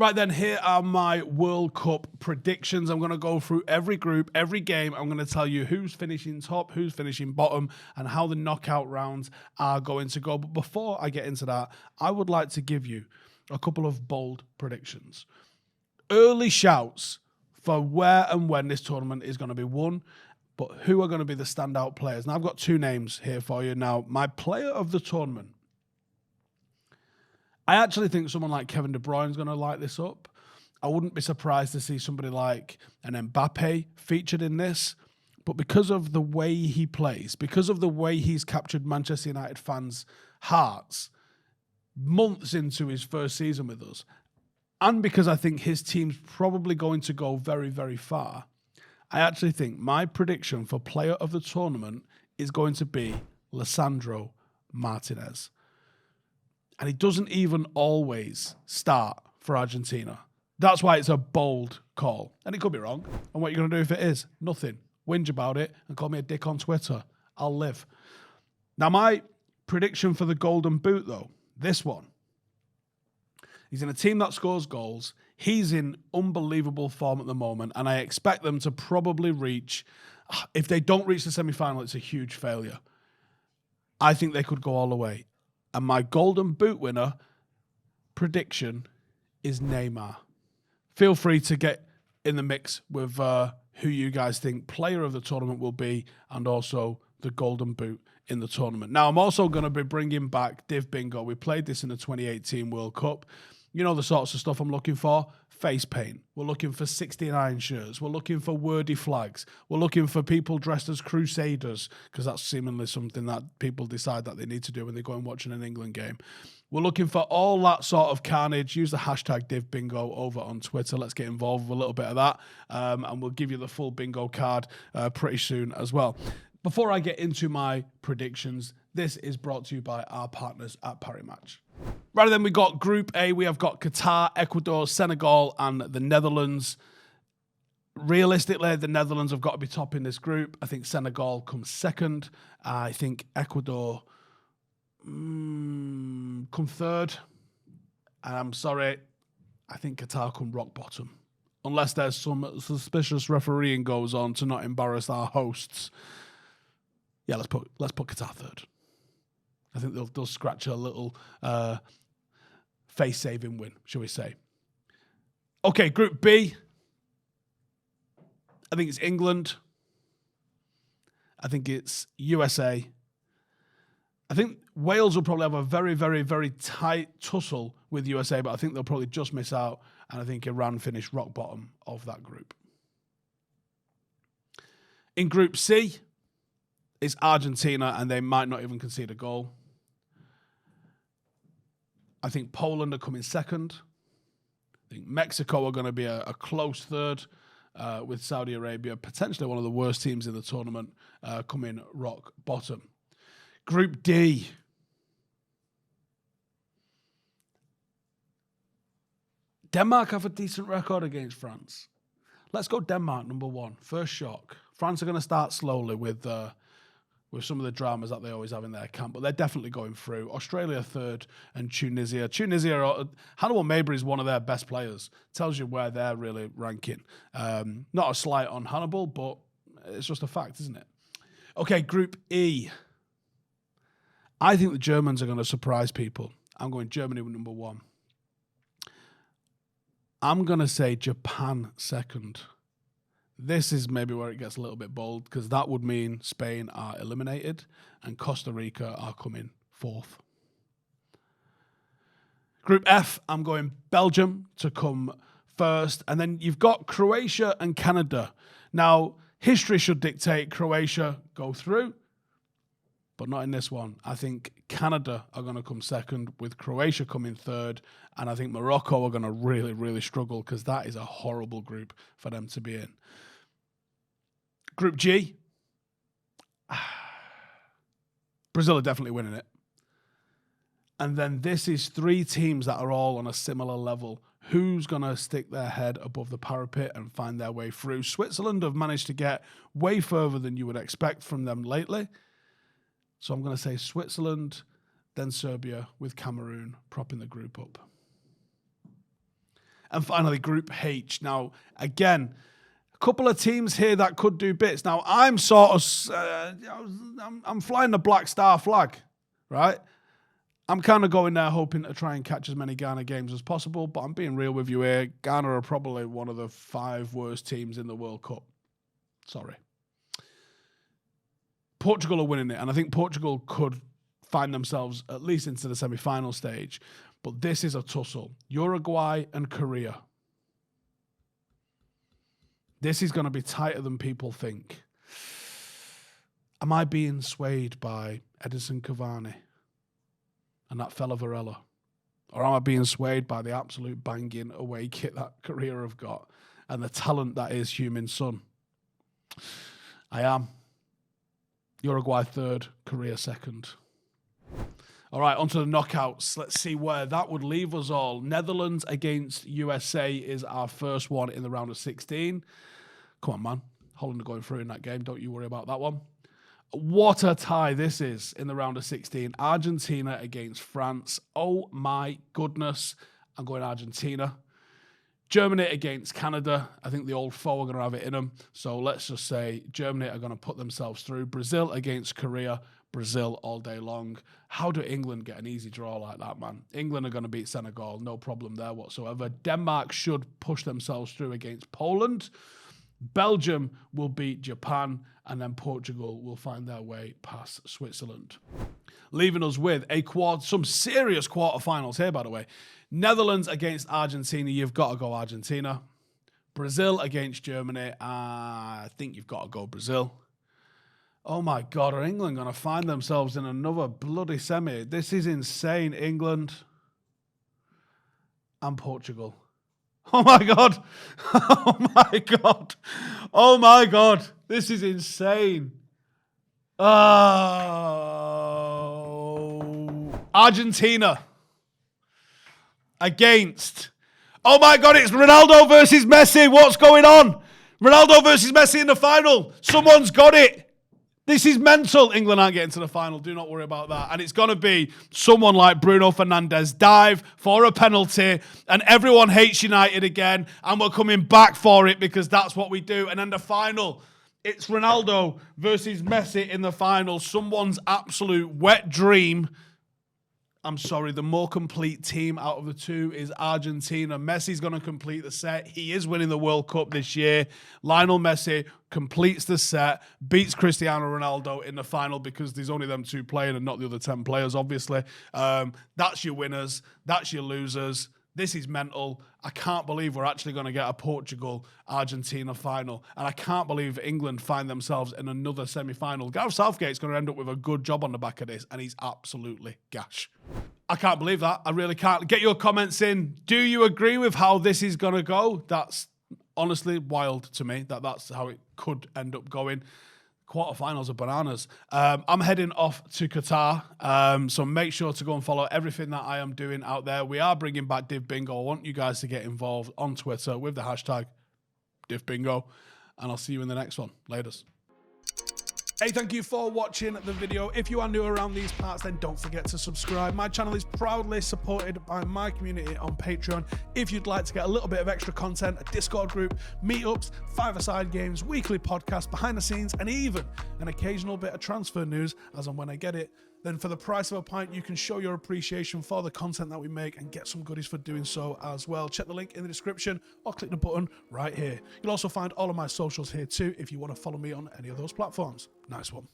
Right then, here are my World Cup predictions. I'm going to go through every group, every game. I'm going to tell you who's finishing top, who's finishing bottom, and how the knockout rounds are going to go. But before I get into that, I would like to give you a couple of bold predictions. Early shouts for where and when this tournament is going to be won, but who are going to be the standout players. Now, I've got two names here for you. Now, my player of the tournament, I actually think someone like Kevin De Bruyne is going to light this up. I wouldn't be surprised to see somebody like an Mbappe featured in this. But because of the way he plays, because of the way he's captured Manchester United fans' hearts months into his first season with us, and because I think his team's probably going to go very, very far, I actually think my prediction for player of the tournament is going to be Lisandro Martinez. And he doesn't even always start for Argentina. That's why it's a bold call. And it could be wrong. And what are you going to do if it is? Nothing. Whinge about it and call me a dick on Twitter. I'll live. Now, my prediction for the Golden Boot, though, this one. He's in a team that scores goals. He's in unbelievable form at the moment. And I expect them to probably reach, if they don't reach the semi-final, it's a huge failure. I think they could go all the way. And my Golden Boot winner prediction is Neymar. Feel free to get in the mix with who you guys think player of the tournament will be and also the Golden Boot in the tournament. Now, I'm also going to be bringing back Div Bingo. We played this in the 2018 World Cup. You know the sorts of stuff I'm looking for? Face paint. We're looking for 69 shirts. We're looking for wordy flags. We're looking for people dressed as crusaders, because that's seemingly something that people decide that they need to do when they go and watch an England game. We're looking for all that sort of carnage. Use the hashtag DivBingo over on Twitter. Let's get involved with a little bit of that. And we'll give you the full bingo card pretty soon as well. Before I get into my predictions, this is brought to you by our partners at Parimatch. Right then, we got Group A. We have got Qatar, Ecuador, Senegal, and the Netherlands. Realistically, the Netherlands have got to be top in this group. I think Senegal comes second. I think Ecuador come third. And I'm sorry, I think Qatar come rock bottom. Unless there's some suspicious refereeing goes on to not embarrass our hosts. Yeah, let's put Qatar third. I think they'll scratch a little face-saving win, shall we say. Okay, Group B. I think it's England. I think it's USA. I think Wales will probably have a very, very, very tight tussle with USA, but I think they'll probably just miss out, and I think Iran finish rock bottom of that group. In Group C, it's Argentina, and they might not even concede a goal. I think Poland are coming second. I think Mexico are going to be a close third with Saudi Arabia, potentially one of the worst teams in the tournament, coming rock bottom. Group D. Denmark have a decent record against France. Let's go Denmark, number one. First shock. France are going to start slowly with some of the dramas that they always have in their camp, but they're definitely going through. Australia third, and Tunisia. Hannibal Mabry is one of their best players. Tells you where they're really ranking. Not a slight on Hannibal, but it's just a fact, isn't it? Okay, Group E. I think the Germans are going to surprise people. I'm going Germany with number one. I'm going to say Japan second. This is maybe where it gets a little bit bold, because that would mean Spain are eliminated and Costa Rica are coming fourth. Group F, I'm going Belgium to come first. And then you've got Croatia and Canada. Now, history should dictate Croatia go through, but not in this one. I think Canada are going to come second, with Croatia coming third. And I think Morocco are going to really, really struggle, because that is a horrible group for them to be in. Group G, Brazil are definitely winning it. And then this is three teams that are all on a similar level. Who's going to stick their head above the parapet and find their way through? Switzerland have managed to get way further than you would expect from them lately. So I'm going to say Switzerland, then Serbia, with Cameroon propping the group up. And finally, Group H. Now, again, a couple of teams here that could do bits. Now, I'm sort of, I'm flying the Black Star flag, right? I'm kind of going there hoping to try and catch as many Ghana games as possible, but I'm being real with you here. Ghana are probably one of the 5 worst teams in the World Cup. Sorry. Portugal are winning it, and I think Portugal could find themselves at least into the semi-final stage. But this is a tussle. Uruguay and Korea. This is going to be tighter than people think. Am I being swayed by Edinson Cavani and that fella Varela? Or am I being swayed by the absolute banging away kit that Korea have got and the talent that is Heung-min Son? I am. Uruguay 3rd, Korea 2nd. All right, onto the knockouts. Let's see where that would leave us all. Netherlands against USA is our first one in the round of 16. Come on, man. Holland are going through in that game. Don't you worry about that one. What a tie this is in the round of 16. Argentina against France. Oh, my goodness. I'm going Argentina. Germany against Canada. I think the old foe are going to have it in them. So let's just say Germany are going to put themselves through. Brazil against Korea. Brazil all day long. How do England get an easy draw like that, man? England are going to beat Senegal. No problem there whatsoever. Denmark should push themselves through against Poland. Belgium will beat Japan. And then Portugal will find their way past Switzerland. Leaving us with some serious quarterfinals here, by the way. Netherlands against Argentina. You've got to go Argentina. Brazil against Germany. I think you've got to go Brazil. Oh my God, are England going to find themselves in another bloody semi? This is insane. England and Portugal. Oh my God. Oh my God. Oh my God. This is insane. Oh. Argentina against. Oh my God, it's Ronaldo versus Messi. What's going on? Ronaldo versus Messi in the final. Someone's got it. This is mental. England aren't getting to the final. Do not worry about that. And it's going to be someone like Bruno Fernandes dive for a penalty and everyone hates United again and we're coming back for it because that's what we do. And then the final, it's Ronaldo versus Messi in the final. Someone's absolute wet dream. I'm sorry, the more complete team out of the two is Argentina. Messi's going to complete the set. He is winning the World Cup this year. Lionel Messi completes the set, beats Cristiano Ronaldo in the final because there's only them two playing and not the other 10 players, obviously. That's your winners. That's your losers. This is mental. I can't believe we're actually going to get a Portugal-Argentina final. And I can't believe England find themselves in another semi-final. Gareth Southgate's going to end up with a good job on the back of this, and he's absolutely gash. I can't believe that. I really can't. Get your comments in. Do you agree with how this is going to go? That's honestly wild to me that that's how it could end up going. Quarterfinals are bananas. I'm heading off to Qatar, so make sure to go and follow everything that I am doing out there. We are bringing back Div Bingo. I want you guys to get involved on Twitter with the hashtag Div Bingo, and I'll see you in the next one. Laters. Hey, thank you for watching the video. If you are new around these parts, then don't forget to subscribe. My channel is proudly supported by my community on Patreon. If you'd like to get a little bit of extra content, a Discord group, meetups, five-a-side games, weekly podcasts, behind the scenes, and even an occasional bit of transfer news as and when I get it, then for the price of a pint, you can show your appreciation for the content that we make and get some goodies for doing so as well. Check the link in the description or click the button right here. You'll also find all of my socials here too if you want to follow me on any of those platforms. Nice one.